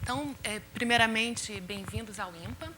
Então, primeiramente, bem-vindos ao IMPA.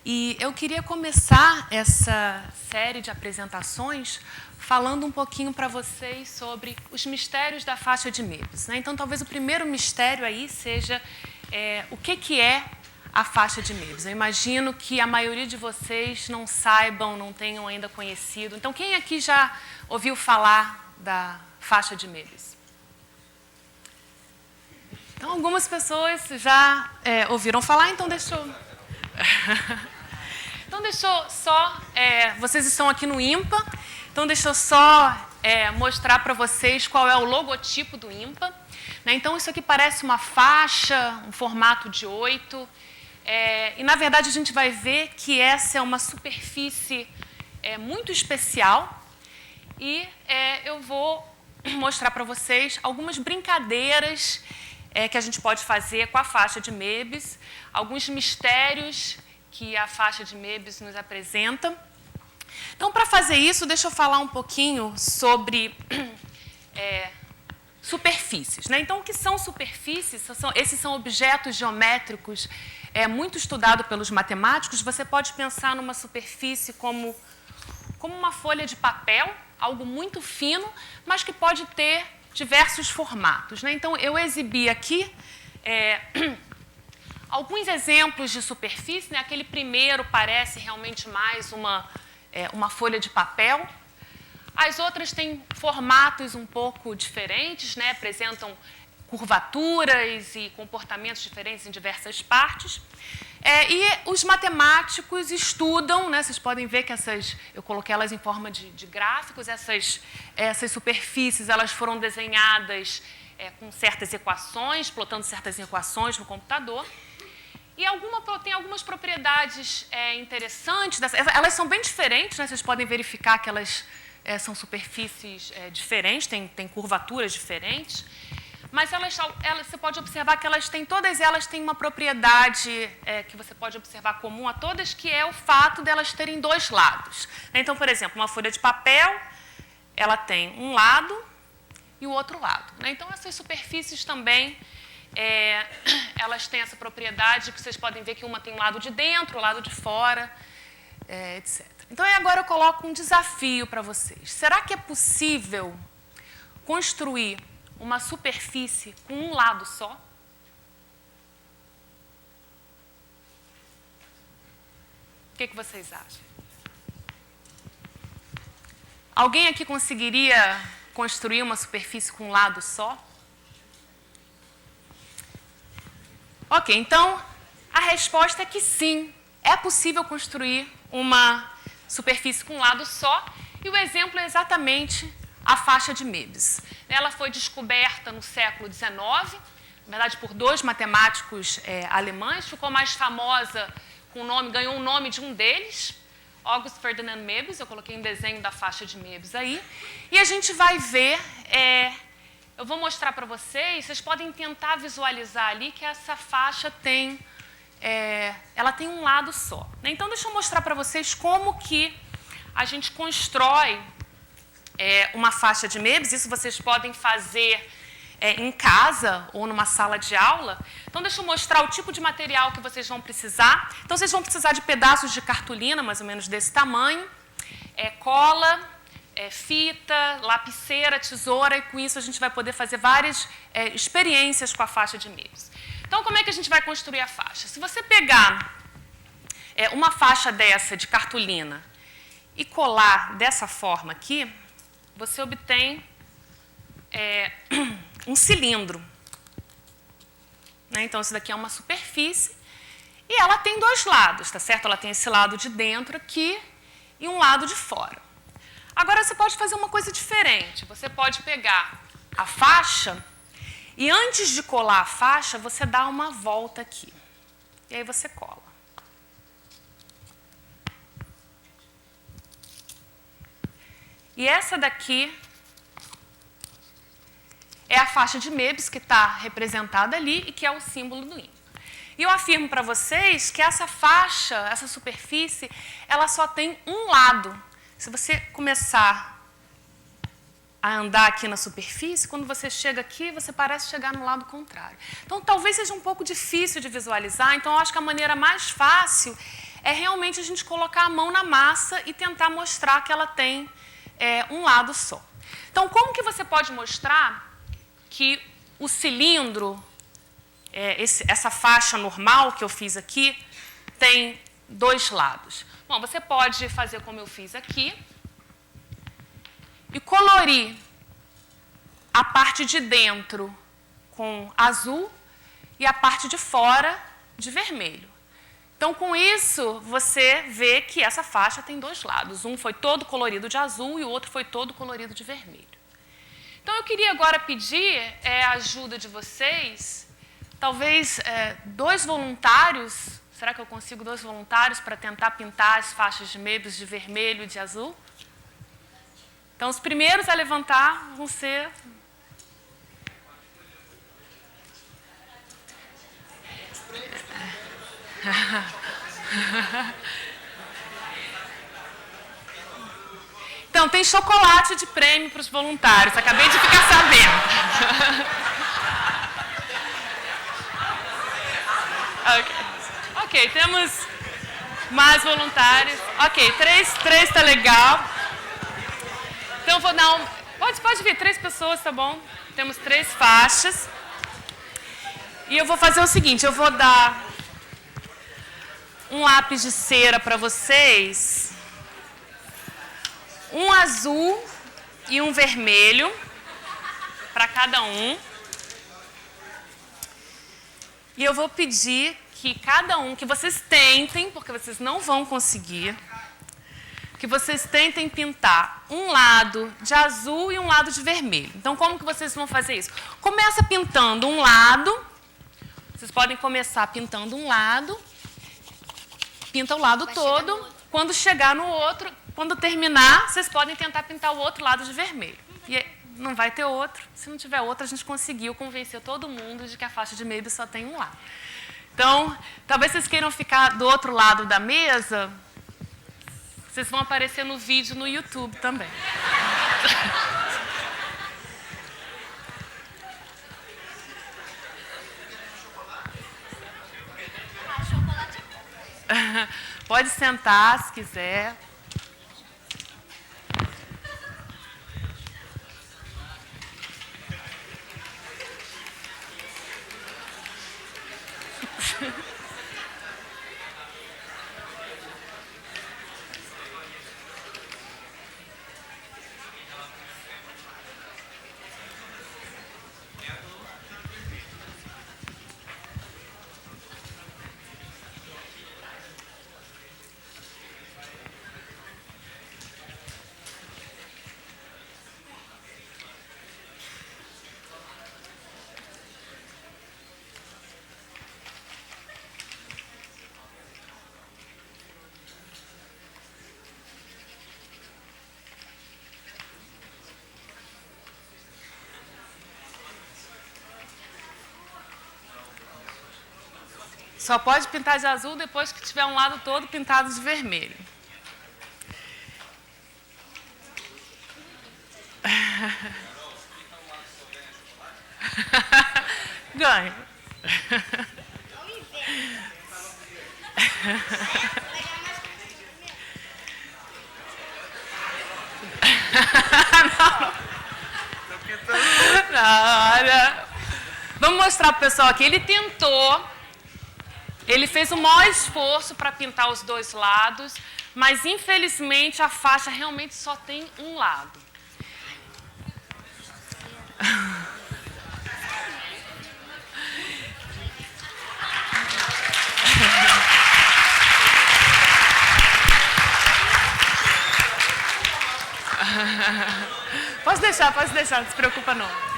E eu queria começar essa série de apresentações falando um pouquinho para vocês sobre os mistérios da faixa de Möbius, né? Então, talvez o primeiro mistério aí seja o que é a faixa de Möbius. Eu imagino que a maioria de vocês não saibam, não tenham ainda conhecido. Então, quem aqui já ouviu falar da faixa de Möbius? Então, algumas pessoas já ouviram falar, então deixa eu... Então, deixa eu só... vocês estão aqui no IMPA, então deixa eu só mostrar para vocês qual é o logotipo do IMPA. Né? Então, isso aqui parece uma faixa, um formato de 8. E, na verdade, a gente vai ver que essa é uma superfície muito especial. E eu vou mostrar para vocês algumas brincadeiras que a gente pode fazer com a faixa de Möbius, alguns mistérios que a faixa de Möbius nos apresenta. Então, para fazer isso, deixa eu falar um pouquinho sobre superfícies, né? Então, o que são superfícies? Esses são objetos geométricos muito estudados pelos matemáticos. Você pode pensar numa superfície como uma folha de papel, algo muito fino, mas que pode ter diversos formatos, né? Então, eu exibi aqui alguns exemplos de superfície, né? Aquele primeiro parece realmente mais uma folha de papel. As outras têm formatos um pouco diferentes, né? Apresentam curvaturas e comportamentos diferentes em diversas partes. E os matemáticos estudam, né? Vocês podem ver que eu coloquei elas em forma de gráficos, essas superfícies elas foram desenhadas com certas equações, plotando certas equações no computador. E tem algumas propriedades interessantes, elas são bem diferentes, né? Vocês podem verificar que elas são superfícies diferentes, têm curvaturas diferentes. Mas você pode observar que todas elas têm uma propriedade que você pode observar comum a todas, que é o fato delas terem dois lados. Então, por exemplo, uma folha de papel, ela tem um lado e o outro lado. Então, essas superfícies também, elas têm essa propriedade que vocês podem ver que uma tem um lado de dentro, o lado de fora, etc. Então, agora eu coloco um desafio para vocês. Será que é possível construir uma superfície com um lado só? O que vocês acham? Alguém aqui conseguiria construir uma superfície com um lado só? Ok, então a resposta é que sim, é possível construir uma superfície com um lado só, e o exemplo é exatamente a faixa de Möbius. Ela foi descoberta no século XIX, na verdade por dois matemáticos alemães, ficou mais famosa ganhou o nome de um deles, August Ferdinand Möbius. Eu coloquei um desenho da faixa de Möbius aí, e a gente vai ver, eu vou mostrar para vocês podem tentar visualizar ali que essa faixa ela tem um lado só. Então, deixa eu mostrar para vocês como que a gente constrói uma faixa de Möbius. Isso vocês podem fazer em casa ou numa sala de aula. Então, deixa eu mostrar o tipo de material que vocês vão precisar. Então, vocês vão precisar de pedaços de cartolina, mais ou menos desse tamanho, cola, fita, lapiseira, tesoura, e com isso a gente vai poder fazer várias experiências com a faixa de Möbius. Então, como é que a gente vai construir a faixa? Se você pegar uma faixa dessa de cartolina e colar dessa forma aqui, você obtém um cilindro. Então, isso daqui é uma superfície e ela tem dois lados, tá certo? Ela tem esse lado de dentro aqui e um lado de fora. Agora, você pode fazer uma coisa diferente. Você pode pegar a faixa e, antes de colar a faixa, você dá uma volta aqui. E aí você cola. E essa daqui é a faixa de Möbius, que está representada ali e que é o símbolo do IMPA. E eu afirmo para vocês que essa faixa, essa superfície, ela só tem um lado. Se você começar a andar aqui na superfície, quando você chega aqui, você parece chegar no lado contrário. Então, talvez seja um pouco difícil de visualizar, então eu acho que a maneira mais fácil é realmente a gente colocar a mão na massa e tentar mostrar que ela tem um lado só. Então, como que você pode mostrar que o cilindro, essa faixa normal que eu fiz aqui, tem dois lados? Bom, você pode fazer como eu fiz aqui, e colorir a parte de dentro com azul e a parte de fora de vermelho. Então, com isso, você vê que essa faixa tem dois lados. Um foi todo colorido de azul e o outro foi todo colorido de vermelho. Então, eu queria agora pedir a ajuda de vocês, talvez 2 voluntários. Será que eu consigo 2 voluntários para tentar pintar as faixas de Möbius de vermelho e de azul? Então, os primeiros a levantar vão ser... Então, tem chocolate de prêmio para os voluntários. Acabei de ficar sabendo. Ok, temos mais voluntários. Ok, 3 está legal. Então, eu vou dar um... Pode vir, 3 pessoas, tá bom? Temos 3 faixas. E eu vou fazer o seguinte, eu vou dar um lápis de cera para vocês, um azul e um vermelho para cada um. E eu vou pedir que cada um, que vocês tentem, porque vocês não vão conseguir, que vocês tentem pintar um lado de azul e um lado de vermelho. Então, como que vocês vão fazer isso? Começa pintando um lado, vocês podem começar pintando um lado, pinta o lado todo, quando chegar no outro, quando terminar, vocês podem tentar pintar o outro lado de vermelho. E não vai ter outro, se não tiver outro, a gente conseguiu convencer todo mundo de que a faixa de Möbius só tem um lado. Então, talvez vocês queiram ficar do outro lado da mesa. Vocês vão aparecer no vídeo no YouTube também. Pode sentar se quiser. Só pode pintar de azul depois que tiver um lado todo pintado de vermelho. Ganha. Não, olha. Vamos mostrar para o pessoal aqui. Ele tentou. Ele fez o maior esforço para pintar os dois lados, mas, infelizmente, a faixa realmente só tem um lado. Pode deixar, não se preocupa não.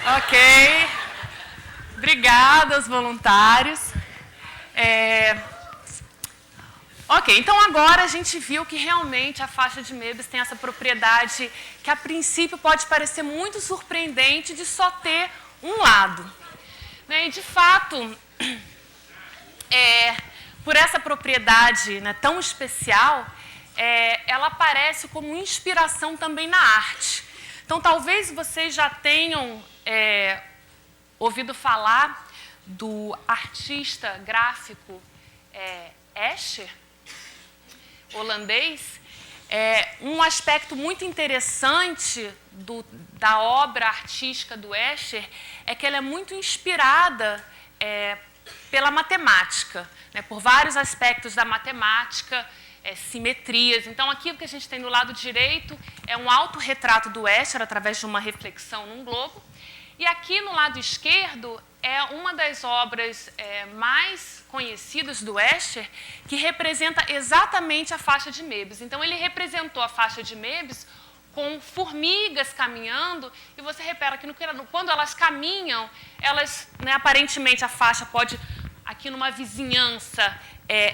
Ok. Obrigada aos voluntários. Ok, então agora a gente viu que realmente a faixa de Möbius tem essa propriedade que a princípio pode parecer muito surpreendente de só ter um lado. E de fato, por essa propriedade, né, tão especial, ela aparece como inspiração também na arte. Então, talvez vocês já tenham ouvido falar do artista gráfico Escher, holandês. Um aspecto muito interessante da obra artística do Escher é que ela é muito inspirada pela matemática, né, por vários aspectos da matemática, simetrias. Então, aqui o que a gente tem do lado direito é um autorretrato do Escher através de uma reflexão num globo. E aqui no lado esquerdo é uma das obras mais conhecidas do Escher, que representa exatamente a faixa de Möbius. Então, ele representou a faixa de Möbius com formigas caminhando, e você repara que quando elas caminham, elas, né, aparentemente a faixa pode, aqui numa vizinhança,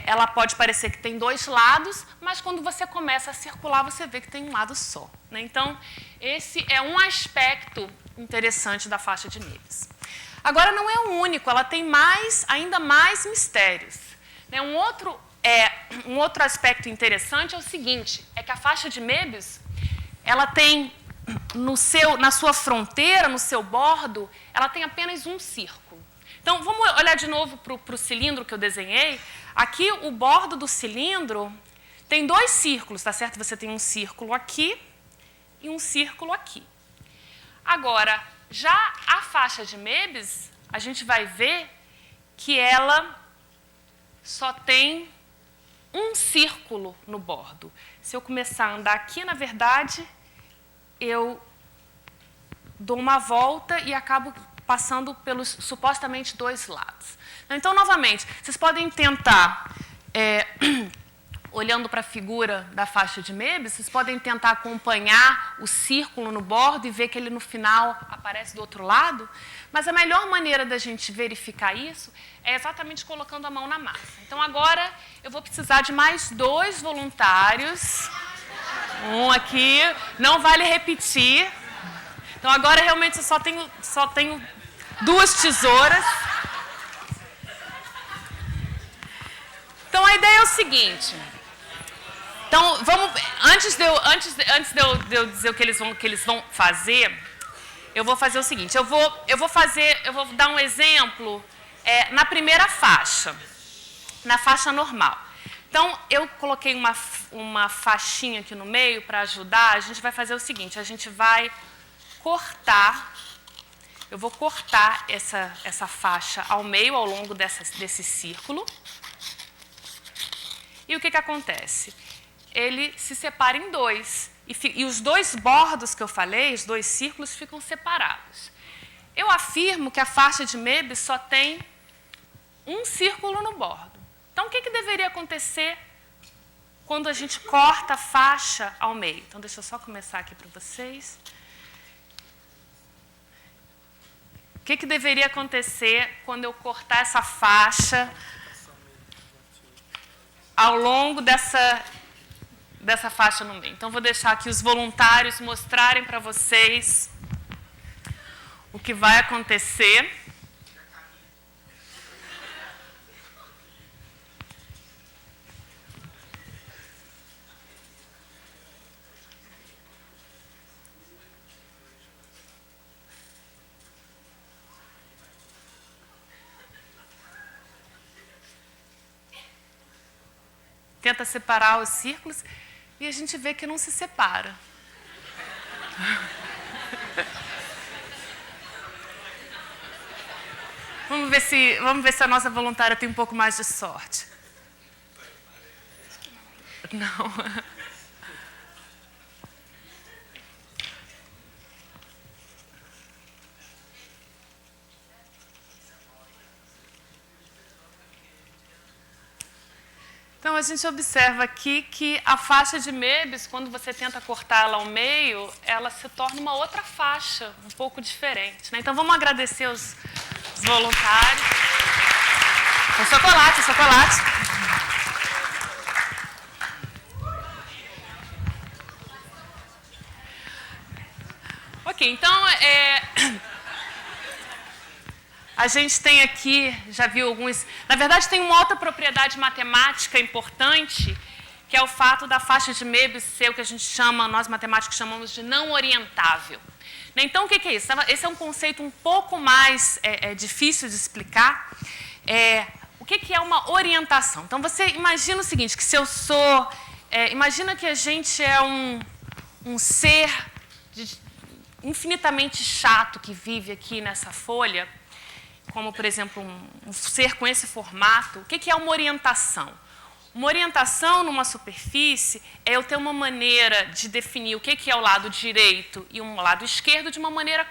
ela pode parecer que tem dois lados, mas quando você começa a circular, você vê que tem um lado só, né? Então, esse é um aspecto interessante da faixa de Möbius. Agora, não é o único, ela tem ainda mais mistérios, né? Um outro aspecto interessante é o seguinte, é que a faixa de Möbius, ela tem, na sua fronteira, no seu bordo, ela tem apenas um círculo. Então, vamos olhar de novo para o cilindro que eu desenhei. Aqui, o bordo do cilindro tem dois círculos, tá certo? Você tem um círculo aqui e um círculo aqui. Agora, já a faixa de Möbius, a gente vai ver que ela só tem um círculo no bordo. Se eu começar a andar aqui, na verdade, eu dou uma volta e acabo passando pelos supostamente dois lados. Então, novamente, vocês podem tentar, olhando para a figura da faixa de Möbius, vocês podem tentar acompanhar o círculo no bordo e ver que ele, no final, aparece do outro lado. Mas a melhor maneira da gente verificar isso é exatamente colocando a mão na massa. Então, agora, eu vou precisar de mais 2 voluntários. Um aqui, não vale repetir. Então, agora, realmente, eu só tenho 2 tesouras. Então, a ideia é o seguinte. Então, antes de eu dizer o que eles vão fazer, eu vou fazer o seguinte. Eu vou dar um exemplo na primeira faixa, na faixa normal. Então, eu coloquei uma faixinha aqui no meio para ajudar. A gente vai fazer o seguinte, a gente vai cortar, eu vou cortar essa faixa ao meio, ao longo desse círculo. E o que acontece? Ele se separa em 2. E os 2 bordos que eu falei, os 2 círculos, ficam separados. Eu afirmo que a faixa de Möbius só tem um círculo no bordo. Então, o que deveria acontecer quando a gente corta a faixa ao meio? Então, deixa eu só começar aqui para vocês. O que deveria acontecer quando eu cortar essa faixa ao longo dessa faixa no meio? Então, vou deixar aqui os voluntários mostrarem para vocês o que vai acontecer. Tenta separar os círculos e a gente vê que não se separa. Vamos ver se a nossa voluntária tem um pouco mais de sorte. Não. Então, a gente observa aqui que a faixa de Möbius, quando você tenta cortá-la ao meio, ela se torna uma outra faixa, um pouco diferente, né? Então, vamos agradecer os voluntários. O chocolate, o chocolate. Ok, então, A gente tem aqui, já viu alguns... Na verdade, tem uma outra propriedade matemática importante, que é o fato da faixa de Möbius ser o que a gente chama, nós matemáticos chamamos de não orientável. Então, o que é isso? Esse é um conceito um pouco mais difícil de explicar. O que é uma orientação? Então, você imagina o seguinte, que se eu sou... imagina que a gente é um ser infinitamente chato que vive aqui nessa folha, como, por exemplo, um ser com esse formato. O que é uma orientação? Uma orientação numa superfície é eu ter uma maneira de definir o que é o lado direito e um lado esquerdo de uma maneira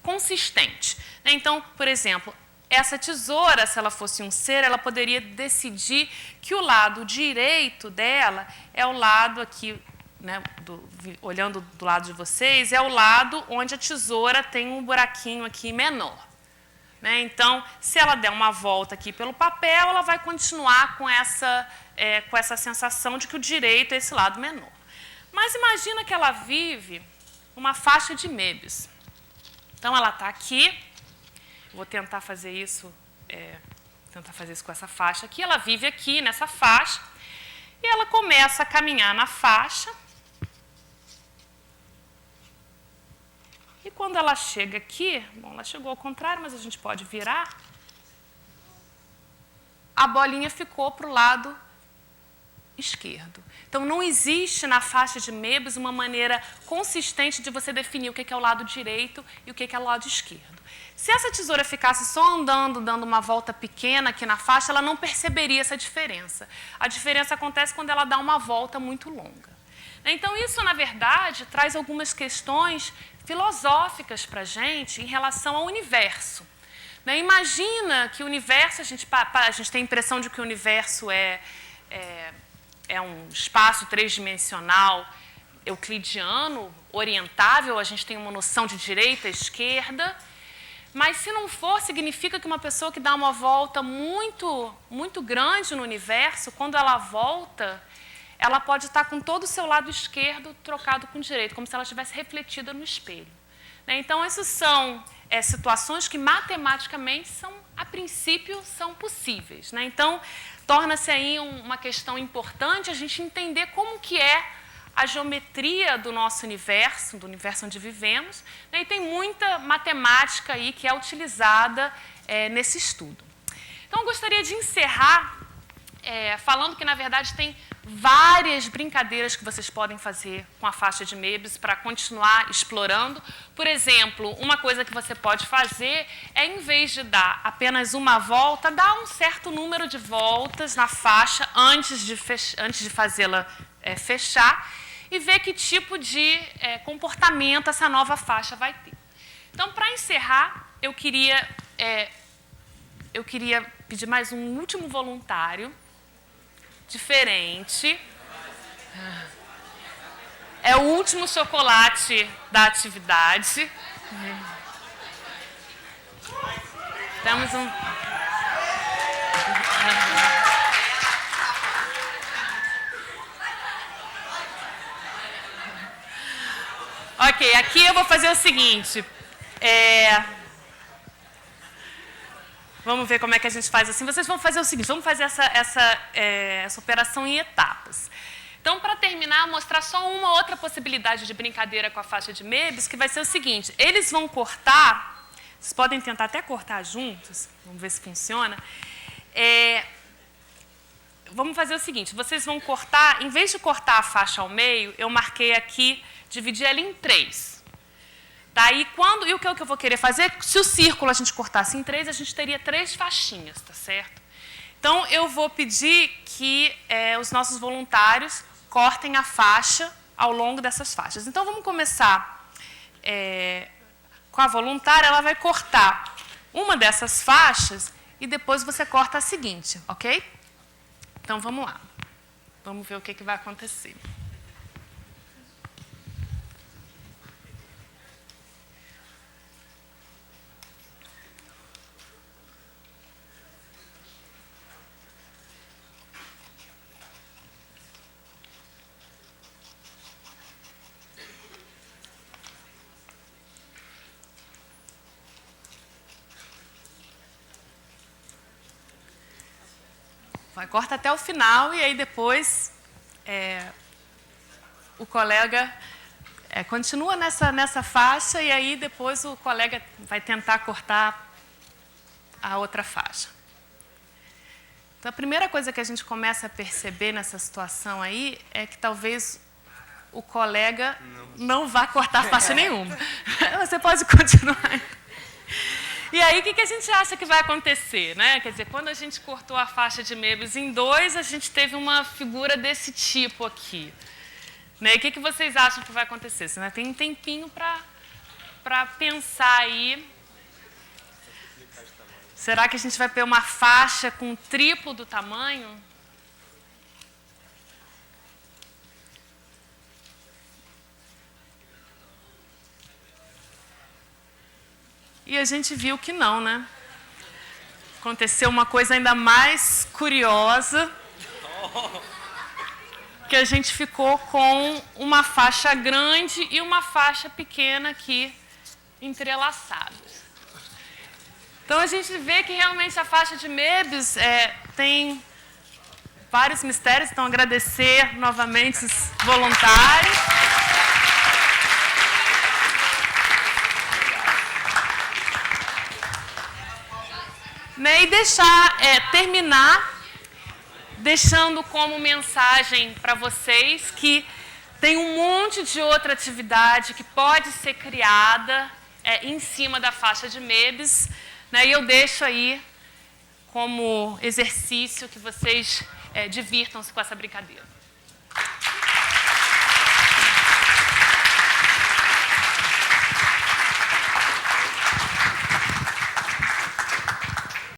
consistente. Então, por exemplo, essa tesoura, se ela fosse um ser, ela poderia decidir que o lado direito dela é o lado aqui, né, olhando do lado de vocês, é o lado onde a tesoura tem um buraquinho aqui menor. Então, se ela der uma volta aqui pelo papel, ela vai continuar com essa sensação de que o direito é esse lado menor. Mas imagina que ela vive uma faixa de Möbius. Então, ela está aqui. Vou tentar fazer isso com essa faixa aqui. Ela vive aqui nessa faixa e ela começa a caminhar na faixa. E quando ela chega aqui, bom, ela chegou ao contrário, mas a gente pode virar, a bolinha ficou para o lado esquerdo. Então, não existe na faixa de Möbius uma maneira consistente de você definir o que é o lado direito e o que é o lado esquerdo. Se essa tesoura ficasse só andando, dando uma volta pequena aqui na faixa, ela não perceberia essa diferença. A diferença acontece quando ela dá uma volta muito longa. Então, isso, na verdade, traz algumas questões filosóficas para a gente em relação ao universo. Imagina que o universo, a gente tem a impressão de que o universo é um espaço três-dimensional euclidiano, orientável, a gente tem uma noção de direita e esquerda, mas se não for, significa que uma pessoa que dá uma volta muito, muito grande no universo, quando ela volta, ela pode estar com todo o seu lado esquerdo trocado com o direito, como se ela estivesse refletida no espelho. Então, essas são situações que matematicamente, a princípio, são possíveis. Então, torna-se aí uma questão importante a gente entender como que é a geometria do nosso universo, do universo onde vivemos, e tem muita matemática aí que é utilizada nesse estudo. Então, eu gostaria de encerrar falando que, na verdade, tem várias brincadeiras que vocês podem fazer com a faixa de Möbius para continuar explorando. Por exemplo, uma coisa que você pode fazer é, em vez de dar apenas uma volta, dar um certo número de voltas na faixa antes de fazê-la fechar e ver que tipo de comportamento essa nova faixa vai ter. Então, para encerrar, eu queria pedir mais um último voluntário diferente. É o último chocolate da atividade. Temos um... Ok, aqui eu vou fazer o seguinte. Vamos ver como é que a gente faz assim. Vocês vão fazer o seguinte, vamos fazer essa operação em etapas. Então, para terminar, mostrar só uma outra possibilidade de brincadeira com a faixa de Möbius, que vai ser o seguinte, eles vão cortar, vocês podem tentar até cortar juntos, vamos ver se funciona. Vamos fazer o seguinte, vocês vão cortar, em vez de cortar a faixa ao meio, eu marquei aqui, dividir ela em 3. Daí, e o que eu vou querer fazer? Se o círculo a gente cortasse em 3, a gente teria 3 faixinhas, tá certo? Então, eu vou pedir que os nossos voluntários cortem a faixa ao longo dessas faixas. Então, vamos começar com a voluntária. Ela vai cortar uma dessas faixas e depois você corta a seguinte, ok? Então, vamos lá. Vamos ver o que vai acontecer. Vai, corta até o final e aí depois o colega continua nessa faixa e aí depois o colega vai tentar cortar a outra faixa. Então, a primeira coisa que a gente começa a perceber nessa situação aí é que talvez o colega não vá cortar faixa nenhuma. Você pode continuar. E aí, o que a gente acha que vai acontecer, né? Quer dizer, quando a gente cortou a faixa de Möbius em 2, a gente teve uma figura desse tipo aqui. Né? E o que vocês acham que vai acontecer? Você tem um tempinho para pensar aí. Será que a gente vai ter uma faixa com o triplo do tamanho? E a gente viu que não, né? Aconteceu uma coisa ainda mais curiosa, que a gente ficou com uma faixa grande e uma faixa pequena aqui entrelaçadas. Então, a gente vê que realmente a faixa de Möbius tem vários mistérios. Então, agradecer novamente os voluntários. Né, e terminar deixando como mensagem para vocês que tem um monte de outra atividade que pode ser criada em cima da faixa de Möbius. Né, e eu deixo aí como exercício que vocês divirtam-se com essa brincadeira.